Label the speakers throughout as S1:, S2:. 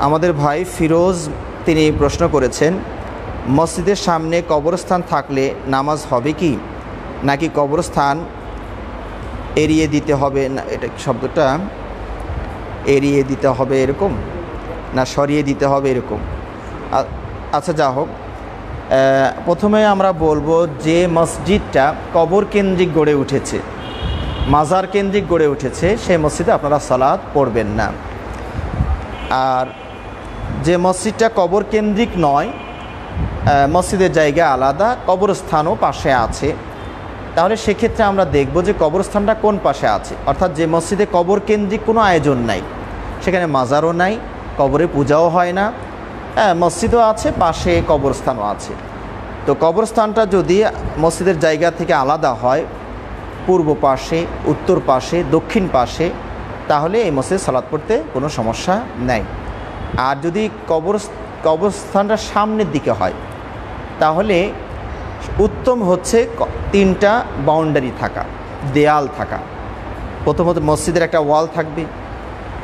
S1: আমাদের ভাই ফিরোজ তিনি প্রশ্ন করেছেন, মসজিদের সামনে কবরস্থান থাকলে নামাজ হবে কি, নাকি কবরস্থান এড়িয়ে দিতে হবে? না, এটা শব্দটা এড়িয়ে দিতে হবে এরকম, না সরিয়ে দিতে হবে এরকম? আচ্ছা, যা হোক, প্রথমে আমরা বলবো যে মসজিদটা কবর কেন্দ্রিক গড়ে উঠেছে, মাজার কেন্দ্রিক গড়ে উঠেছে, সেই মসজিদে আপনারা সালাত পড়বেন না। আর যে মসজিদটা কবর কেন্দ্রিক নয়, মসজিদের জায়গা আলাদা, কবরস্থানও পাশে আছে, তাহলে সেক্ষেত্রে আমরা দেখব যে কবরস্থানটা কোন পাশে আছে। অর্থাৎ যে মসজিদে কবর কেন্দ্রিক কোনো আয়োজন নাই, সেখানে মাজারও নাই, কবরে পূজাও হয় না, মসজিদও আছে, পাশে কবরস্থানও আছে। তো কবরস্থানটা যদি মসজিদের জায়গা থেকে আলাদা হয়, পূর্ব পাশে, উত্তর পাশে, দক্ষিণ পাশে, তাহলে এই মসজিদে সালাত পড়তে কোনো সমস্যা নেই। আর যদি কবরস্থানটা সামনের দিকে হয়, তাহলে উত্তম হচ্ছে 3টা বাউন্ডারি থাকা, দেয়াল থাকা। প্রথমত মসজিদের একটা ওয়াল থাকবে,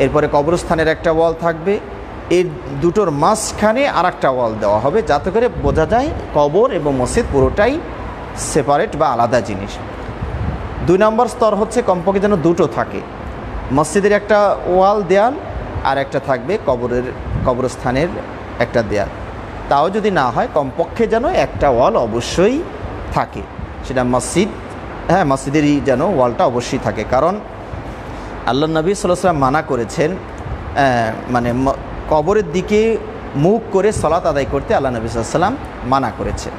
S1: এরপরে কবরস্থানের একটা ওয়াল থাকবে, এই দুটোর মাঝখানে আর একটা ওয়াল দেওয়া হবে, যাতে করে বোঝা যায় কবর এবং মসজিদ পুরোটাই সেপারেট বা আলাদা জিনিস। 2 নম্বর স্তর হচ্ছে কমপক্ষে যেন দুটো থাকে, মসজিদের একটা ওয়াল দেয়াল আর একটা থাকবে কবরস্থানের একটা দেয়াল। তাও যদি না হয়, কমপক্ষে যেন একটা ওয়াল অবশ্যই থাকে, সেটা মসজিদেরই যেন ওয়ালটা অবশ্যই থাকে। কারণ আল্লাহ নবী সাল্লাল্লাহু আলাইহি ওয়াসাল্লাম মানা করেছেন, মানে কবরের দিকে মুখ করে সালাত আদায় করতে আল্লাহ নবী সাল্লাল্লাহু আলাইহি ওয়াসাল্লাম মানা করেছেন।